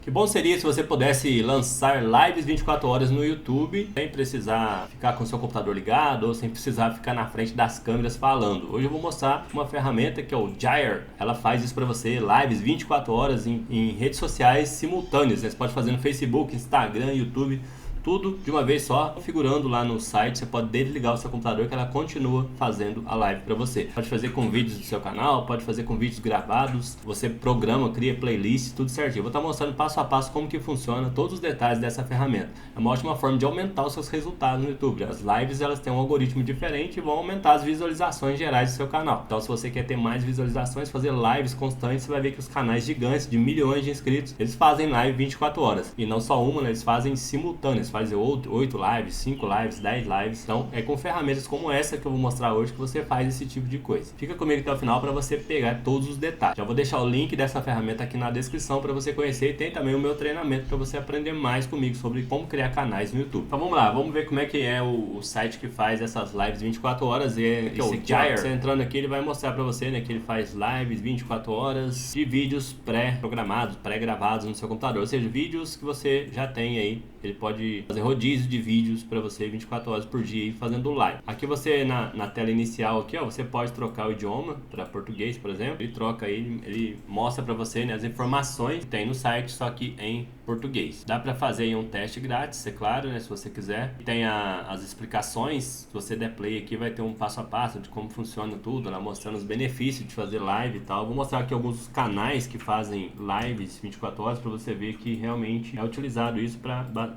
Que bom seria se você pudesse lançar lives 24 horas no YouTube sem precisar ficar com o seu computador ligado ou sem precisar ficar na frente das câmeras falando. Hoje eu vou mostrar uma ferramenta que é o Gyre. Ela faz isso para você, lives 24 horas em redes sociais simultâneas. Você pode fazer no Facebook, Instagram, YouTube, tudo de uma vez só, configurando lá no site. Você pode desligar o seu computador que ela continua fazendo a live para você. Pode fazer com vídeos do seu canal, pode fazer com vídeos gravados, você programa, cria playlist, tudo certinho. Eu vou estar mostrando passo a passo como que funciona, todos os detalhes dessa ferramenta. É uma ótima forma de aumentar os seus resultados no YouTube. As lives, elas têm um algoritmo diferente e vão aumentar as visualizações gerais do seu canal. Então, se você quer ter mais visualizações, fazer lives constantes, você vai ver que os canais gigantes de milhões de inscritos, eles fazem live 24 horas. E não só uma, né? Eles fazem simultâneas. Fazer 8 lives, 5 lives, 10 lives. Então é com ferramentas como essa que eu vou mostrar hoje que você faz esse tipo de coisa. Fica comigo até o final para você pegar todos os detalhes. Já vou deixar o link dessa ferramenta aqui na descrição para você conhecer, e tem também o meu treinamento para você aprender mais comigo sobre como criar canais no YouTube. Então vamos lá, vamos ver como é que é o site que faz essas lives 24 horas. E é o Gyre. Você entrando aqui, ele vai mostrar para você, né, que ele faz lives 24 horas de vídeos pré-programados, pré-gravados no seu computador, ou seja, vídeos que você já tem aí. Ele pode fazer rodízio de vídeos para você 24 horas por dia e fazendo live. Aqui você, na tela inicial aqui, ó, você pode trocar o idioma para português, por exemplo. Ele troca aí, ele mostra para você, né, as informações que tem no site, só que em português. Dá para fazer aí um teste grátis, é claro, né, se você quiser. Tem as explicações, se você der play aqui vai ter um passo a passo de como funciona tudo, lá mostrando os benefícios de fazer live e tal. Vou mostrar aqui alguns canais que fazem lives 24 horas para você ver que realmente é utilizado isso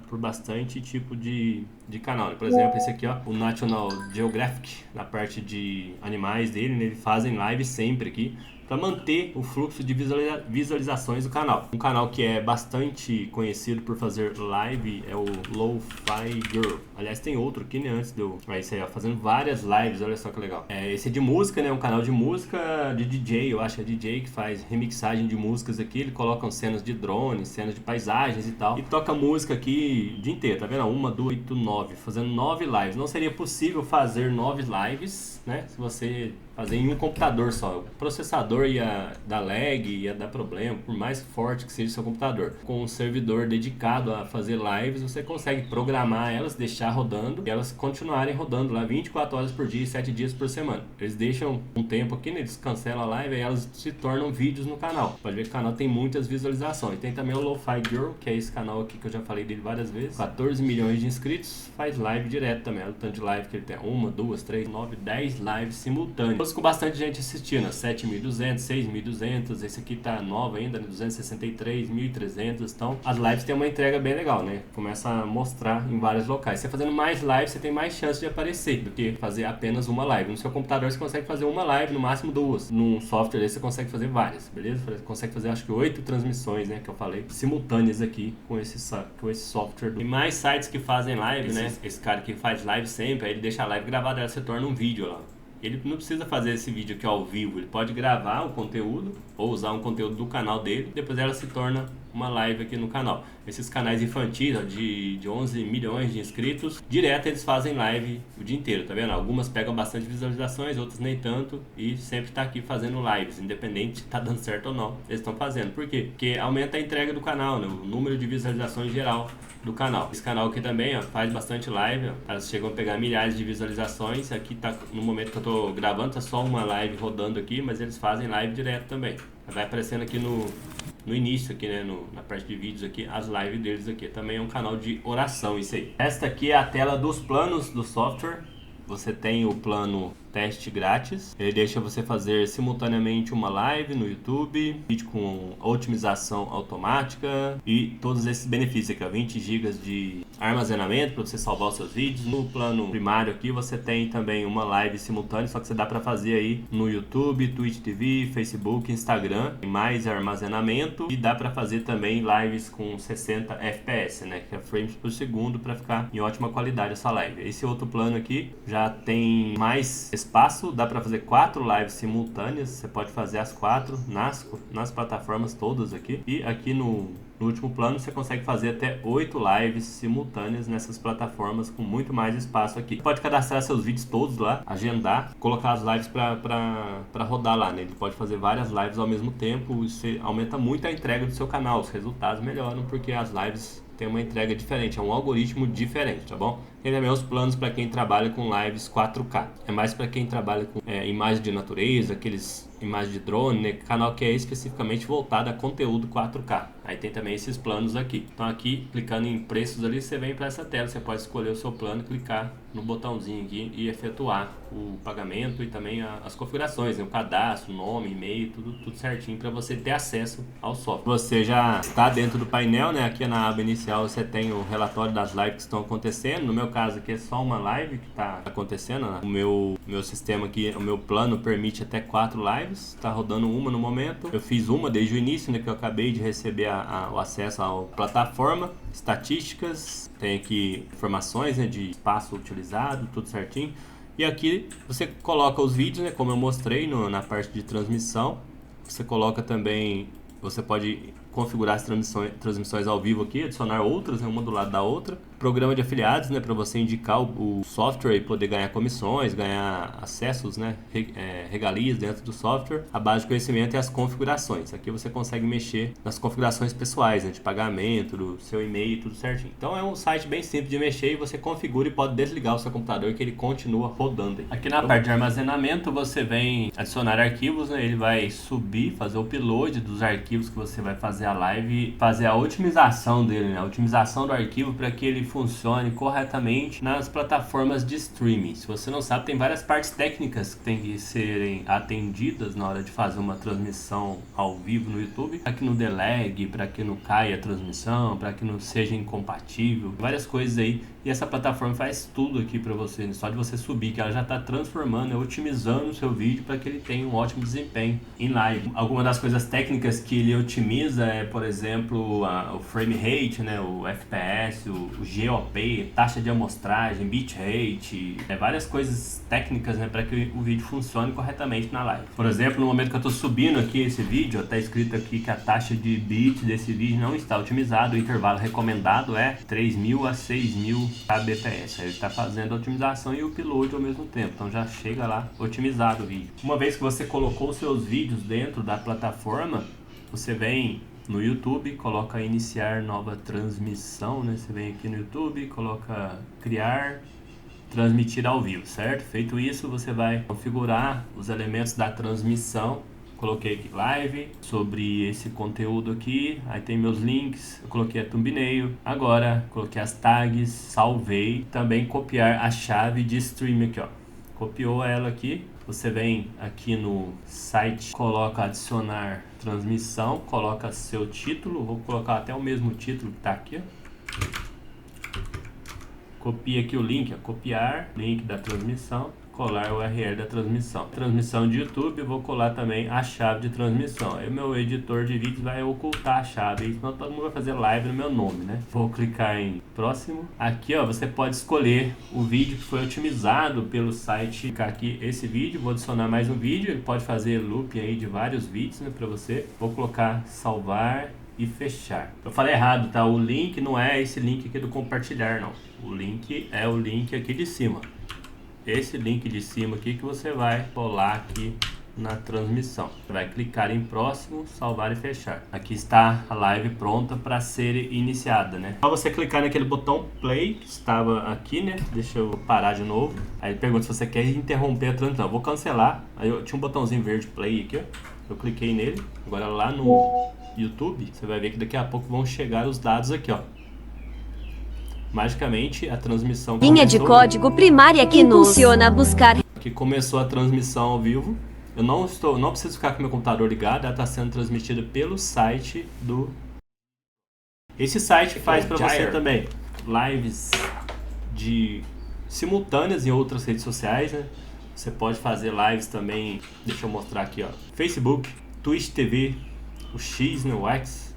por bastante tipo de canal, né? Por exemplo, esse aqui, ó, o National Geographic, na parte de animais dele, né? Ele fazem live sempre aqui para manter o fluxo de visualizações do canal. Um canal que é bastante conhecido por fazer live é o Lo-Fi Girl. Aliás, tem outro aqui, né, antes do... É isso aí, ó, fazendo várias lives, olha só que legal. Esse é de música, né, um canal de música de DJ, eu acho que é DJ que faz remixagem de músicas aqui. Ele coloca cenas de drone, cenas de paisagens e tal, e toca música aqui o dia inteiro, tá vendo? 1, 2, 8, 9, fazendo 9 lives. Não seria possível fazer 9 lives, né, se você fazer em um computador só. O processador ia dar lag, ia dar problema, por mais forte que seja o seu computador. Com um servidor dedicado a fazer lives, você consegue programar elas, deixar rodando e elas continuarem rodando lá 24 horas por dia e 7 dias por semana. Eles deixam um tempo aqui, né, eles cancelam a live e elas se tornam vídeos no canal. Pode ver que o canal tem muitas visualizações. Tem também o Lo-Fi Girl, que é esse canal aqui que eu já falei dele várias vezes. 14 milhões de inscritos, faz live direto também. Olha o tanto de live que ele tem. 1, 2, 3, 9, 10 lives simultâneas. Com bastante gente assistindo, 7.200, 6.200, esse aqui tá novo ainda, né? 263, 1.300, então as lives têm uma entrega bem legal, né? Começa a mostrar em vários locais. Você fazendo mais lives, você tem mais chance de aparecer do que fazer apenas uma live. No seu computador você consegue fazer uma live, no máximo 2. Num software aí você consegue fazer várias, beleza? Você consegue fazer acho que 8 transmissões, né? Que eu falei, simultâneas aqui com esse software. Tem mais sites que fazem live, né? Esse cara que faz live sempre, aí ele deixa a live gravada, ela se torna um vídeo lá. Ele não precisa fazer esse vídeo aqui ao vivo, ele pode gravar o conteúdo ou usar um conteúdo do canal dele, depois ela se torna uma live aqui no canal. Esses canais infantis, ó, de 11 milhões de inscritos, direto eles fazem live o dia inteiro, tá vendo? Algumas pegam bastante visualizações, outras nem tanto, e sempre tá aqui fazendo lives, independente se tá dando certo ou não, eles estão fazendo. Por quê? Porque aumenta a entrega do canal, né? O número de visualizações geral do canal. Esse canal aqui também, ó, faz bastante live, ó. Elas chegam a pegar milhares de visualizações. Aqui tá, no momento que eu tô gravando, tá só uma live rodando aqui, mas eles fazem live direto também. Vai aparecendo aqui no início aqui, né, na parte de vídeos aqui, as lives deles aqui. Também é um canal de oração isso aí. Esta aqui é a tela dos planos do software. Você tem o plano teste grátis, ele deixa você fazer simultaneamente uma live no YouTube, vídeo com otimização automática e todos esses benefícios aqui, ó, 20 GB de armazenamento para você salvar os seus vídeos. No plano primário aqui você tem também uma live simultânea, só que você dá para fazer aí no YouTube, Twitch TV, Facebook, Instagram, tem mais armazenamento e dá para fazer também lives com 60 FPS, né, que é frames por segundo, para ficar em ótima qualidade essa live. Esse outro plano aqui já tem mais espaço, dá para fazer 4 lives simultâneas, você pode fazer as 4 nas plataformas todas aqui. E aqui no No último plano você consegue fazer até 8 lives simultâneas nessas plataformas com muito mais espaço aqui. Você pode cadastrar seus vídeos todos lá, agendar, colocar as lives para rodar lá, né? Ele pode fazer várias lives ao mesmo tempo, isso aumenta muito a entrega do seu canal, os resultados melhoram porque as lives têm uma entrega diferente, é um algoritmo diferente, tá bom? Tem também os planos para quem trabalha com lives 4K, é mais para quem trabalha com imagem de natureza, aqueles imagem de drone, né? Canal que é especificamente voltado a conteúdo 4K. Aí tem também esses planos aqui. Então aqui, clicando em preços ali, você vem para essa tela, você pode escolher o seu plano, clicar no botãozinho aqui e efetuar o pagamento e também as configurações, né? O cadastro, nome, e-mail, tudo certinho para você ter acesso ao software. Você já está dentro do painel, né? Aqui na aba inicial você tem o relatório das lives que estão acontecendo. No meu caso aqui é só uma live que está acontecendo, né? O meu sistema aqui, o meu plano permite até 4 lives. Está rodando uma no momento. Eu fiz uma desde o início, né? Que eu acabei de receber o acesso à plataforma. Estatísticas, tem aqui informações, né, de espaço utilizado, tudo certinho. E aqui você coloca os vídeos, né, como eu mostrei na parte de transmissão. Você coloca também, você pode configurar as transmissões ao vivo aqui, adicionar outras, né, uma do lado da outra. Programa de afiliados, né, para você indicar o software e poder ganhar comissões, ganhar acessos, né, regalias dentro do software. A base de conhecimento e as configurações. Aqui você consegue mexer nas configurações pessoais, né, de pagamento, do seu e-mail, tudo certinho. Então é um site bem simples de mexer e você configura e pode desligar o seu computador que ele continua rodando. Aqui na parte de armazenamento você vem adicionar arquivos, né, ele vai subir, fazer o upload dos arquivos que você vai fazer a live, fazer a otimização dele, né, a otimização do arquivo para que ele funcione corretamente nas plataformas de streaming. Se você não sabe, tem várias partes técnicas que tem que serem atendidas na hora de fazer uma transmissão ao vivo no YouTube, para que não dê lag, para que não caia a transmissão, para que não seja incompatível, várias coisas aí. E essa plataforma faz tudo aqui para você, só de você subir, que ela já está transformando, otimizando o seu vídeo para que ele tenha um ótimo desempenho em live. Algumas das coisas técnicas que ele otimiza é, por exemplo, o frame rate, né, o FPS, o GOP, taxa de amostragem, bitrate, várias coisas técnicas, né, para que o vídeo funcione corretamente na live. Por exemplo, no momento que eu estou subindo aqui esse vídeo, está escrito aqui que a taxa de bit desse vídeo não está otimizada, o intervalo recomendado é 3.000 a 6.000 kbps. Aí ele está fazendo a otimização e o upload ao mesmo tempo, então já chega lá otimizado o vídeo. Uma vez que você colocou os seus vídeos dentro da plataforma, você vem no YouTube, coloca iniciar nova transmissão, né? Você vem aqui no YouTube, coloca criar, transmitir ao vivo, certo? Feito isso, você vai configurar os elementos da transmissão. Coloquei aqui live sobre esse conteúdo aqui, aí tem meus links, eu coloquei a thumbnail, agora coloquei as tags, salvei, também copiar a chave de stream aqui, ó. Copiou ela aqui, você vem aqui no site, coloca adicionar transmissão, coloca seu título, vou colocar até o mesmo título que está aqui, ó. Copia aqui o link, ó, copiar, link da transmissão, colar o URL da transmissão. Transmissão de YouTube, eu vou colar também a chave de transmissão. Aí o meu editor de vídeos vai ocultar a chave, senão todo mundo vai fazer live no meu nome, né? Vou clicar em próximo. Aqui, ó, você pode escolher o vídeo que foi otimizado pelo site. Clicar aqui esse vídeo, vou adicionar mais um vídeo, ele pode fazer loop aí de vários vídeos, né, para você. Vou colocar salvar e fechar. Eu falei errado, tá? O link não é esse link aqui do compartilhar, não. O link é o link aqui de cima. Esse link de cima aqui que você vai colar aqui na transmissão. Você vai clicar em próximo, salvar e fechar. Aqui está a live pronta para ser iniciada, né? Só você clicar naquele botão play que estava aqui, né? Deixa eu parar de novo. Aí ele pergunta se você quer interromper a transmissão. Eu vou cancelar. Aí eu tinha um botãozinho verde play aqui, ó. Eu cliquei nele. Agora lá no YouTube, você vai ver que daqui a pouco vão chegar os dados aqui, ó. Magicamente a transmissão Linha de código primária que impulsiona a buscar. Que começou a transmissão ao vivo. Eu não preciso ficar com meu computador ligado, ela está sendo transmitida pelo site do... Esse site faz para você também lives simultâneas em outras redes sociais, né? Você pode fazer lives também, deixa eu mostrar aqui, ó. Facebook, Twitch TV, o X, né, o X,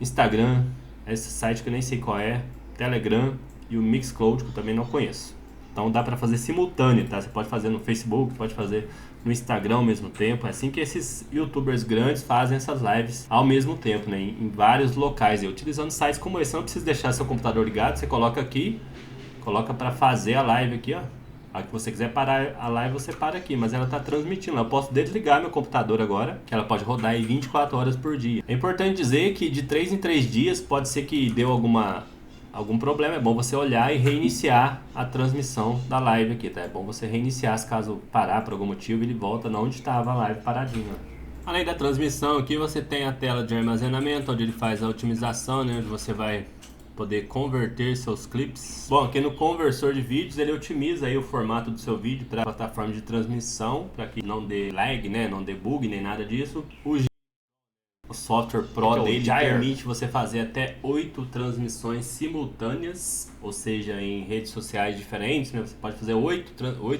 Instagram, esse site que eu nem sei qual é, Telegram e o Mixcloud, que eu também não conheço. Então dá para fazer simultâneo, tá? Você pode fazer no Facebook, pode fazer no Instagram ao mesmo tempo. É assim que esses youtubers grandes fazem essas lives ao mesmo tempo, né? Em vários locais. E utilizando sites como esse, você não precisa deixar seu computador ligado, você coloca aqui, coloca para fazer a live aqui, ó. A hora que você quiser parar a live, você para aqui, mas ela está transmitindo. Eu posso desligar meu computador agora, que ela pode rodar aí 24 horas por dia. É importante dizer que de 3 em 3 dias pode ser que deu algum problema. É bom você olhar e reiniciar a transmissão da live aqui, tá? É bom você reiniciar, se caso parar por algum motivo, ele volta na onde estava a live paradinha. Além da transmissão aqui, você tem a tela de armazenamento, onde ele faz a otimização, né? Onde você vai poder converter seus clips. Bom, aqui no conversor de vídeos ele otimiza aí o formato do seu vídeo para a plataforma de transmissão, para que não dê lag, né, não dê bug nem nada disso. O software Pro dele permite você fazer até 8 transmissões simultâneas, ou seja, em redes sociais diferentes, né? Você pode fazer 8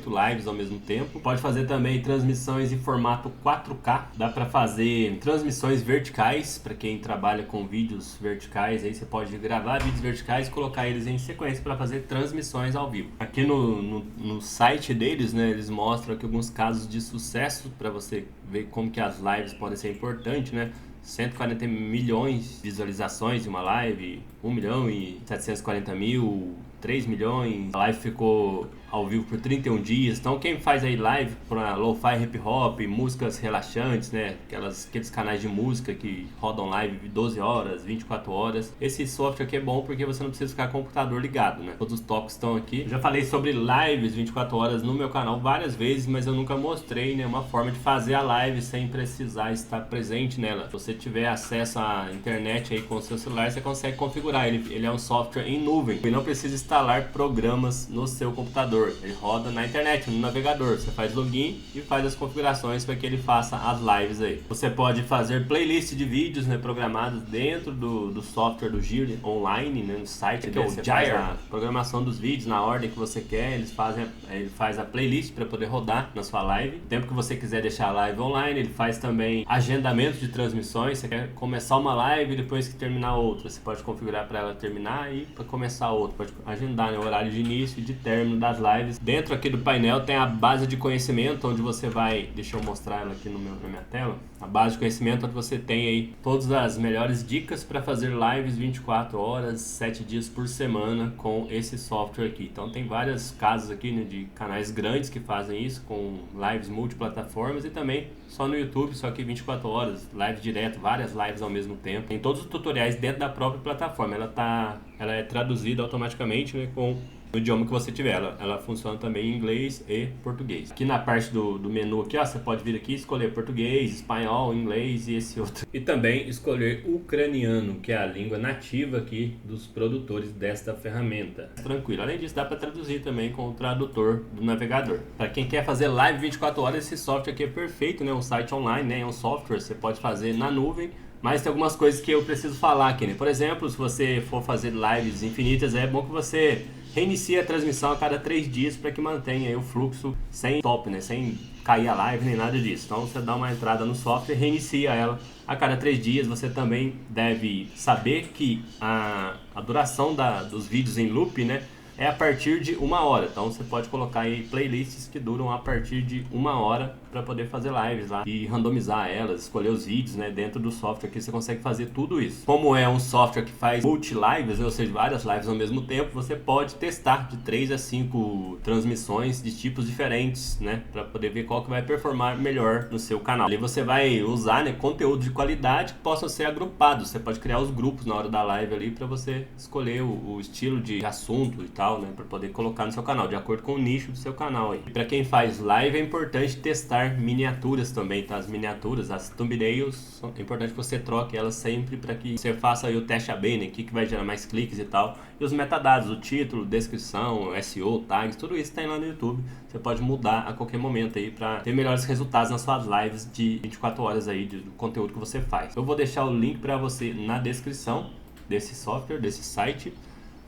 lives ao mesmo tempo. Pode fazer também transmissões em formato 4K. Dá para fazer transmissões verticais, para quem trabalha com vídeos verticais. Aí você pode gravar vídeos verticais e colocar eles em sequência para fazer transmissões ao vivo. Aqui no site deles, né, eles mostram aqui alguns casos de sucesso para você ver como que as lives podem ser importantes, né? 140 milhões de visualizações em uma live, 1.740.000, 3 milhões. A live ficou ao vivo por 31 dias. Então quem faz aí live para lo-fi, hip hop, músicas relaxantes, né? Aqueles canais de música que rodam live 12 horas, 24 horas. Esse software aqui é bom porque você não precisa ficar com o computador ligado, né? Todos os toques estão aqui. Eu já falei sobre lives 24 horas no meu canal várias vezes, mas eu nunca mostrei, né, uma forma de fazer a live sem precisar estar presente nela. Se você tiver acesso à internet aí com o seu celular, você consegue configurar. Ele é um software em nuvem e não precisa instalar programas no seu computador. Ele roda na internet, no navegador. Você faz login e faz as configurações para que ele faça as lives aí. Você pode fazer playlist de vídeos, né, programados dentro do software do Gear online, né, no site. Que é o Gyre. A programação dos vídeos na ordem que você quer. Ele faz a playlist para poder rodar na sua live. O tempo que você quiser deixar a live online, ele faz também agendamento de transmissões. Você quer começar uma live e depois que terminar outra, você pode configurar para ela terminar e para começar outra. Pode agendar, né, o horário de início e de término das lives. Dentro aqui do painel tem a base de conhecimento, onde você vai... Deixa eu mostrar ela aqui na minha tela. A base de conhecimento, onde você tem aí todas as melhores dicas para fazer lives 24 horas, 7 dias por semana com esse software aqui. Então tem vários casos aqui, né, de canais grandes que fazem isso, com lives multiplataformas e também só no YouTube, só que 24 horas, live direto, várias lives ao mesmo tempo. Tem todos os tutoriais dentro da própria plataforma. Ela é traduzida automaticamente, né, com o idioma que você tiver. Ela funciona também em inglês e português. Aqui na parte do menu aqui, ó, você pode vir aqui e escolher português, espanhol, inglês e esse outro. E também escolher ucraniano, que é a língua nativa aqui dos produtores desta ferramenta. Tranquilo. Além disso, dá para traduzir também com o tradutor do navegador. Para quem quer fazer live 24 horas, esse software aqui é perfeito, né? Um site online, né? É um software, você pode fazer na nuvem. Mas tem algumas coisas que eu preciso falar aqui, né? Por exemplo, se você for fazer lives infinitas, é bom que você reinicie a transmissão a cada 3 dias para que mantenha aí o fluxo sem stop, né? Sem cair a live nem nada disso. Então você dá uma entrada no software, reinicia ela a cada 3 dias. Você também deve saber que a duração dos vídeos em loop, né, é a partir de 1 hora. Então você pode colocar aí playlists que duram a partir de 1 hora para poder fazer lives lá e randomizar elas, escolher os vídeos, né, dentro do software que você consegue fazer tudo isso. Como é um software que faz multi-lives, ou seja, várias lives ao mesmo tempo, você pode testar de 3 a 5 transmissões de tipos diferentes, né, para poder ver qual que vai performar melhor no seu canal. Ali você vai usar, né, conteúdo de qualidade que possam ser agrupados. Você pode criar os grupos na hora da live ali para você escolher o estilo de assunto e tal, né, para poder colocar no seu canal, de acordo com o nicho do seu canal aí. E para quem faz live é importante testar miniaturas também, tá? As miniaturas, as thumbnails, é importante que você troque elas sempre para que você faça aí o teste AB, né, que vai gerar mais cliques e tal. E os metadados, o título, descrição, SEO, tags, tudo isso tem lá no YouTube. Você pode mudar a qualquer momento aí para ter melhores resultados nas suas lives de 24 horas aí do conteúdo que você faz. Eu vou deixar o link para você na descrição desse software, desse site.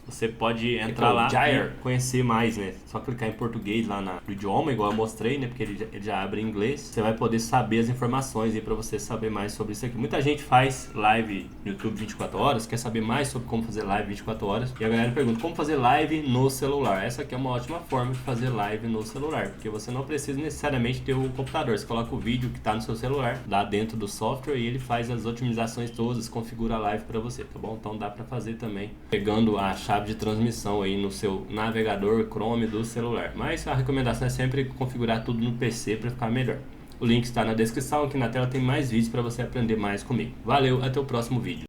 você pode entrar lá e conhecer mais, né? Só clicar em português lá no idioma, igual eu mostrei, né? Porque ele já abre em inglês. Você vai poder saber as informações aí pra você saber mais sobre isso aqui. Muita gente faz live no YouTube 24 horas, quer saber mais sobre como fazer live 24 horas. E a galera pergunta como fazer live no celular. Essa aqui é uma ótima forma de fazer live no celular, porque você não precisa necessariamente ter o computador. Você coloca o vídeo que tá no seu celular lá dentro do software e ele faz as otimizações todas, configura a live pra você, tá bom? Então dá pra fazer também pegando a chave de transmissão aí no seu navegador Chrome do celular. Mas a recomendação é sempre configurar tudo no PC para ficar melhor. O link está na descrição, aqui na tela tem mais vídeos para você aprender mais comigo. Valeu, até o próximo vídeo.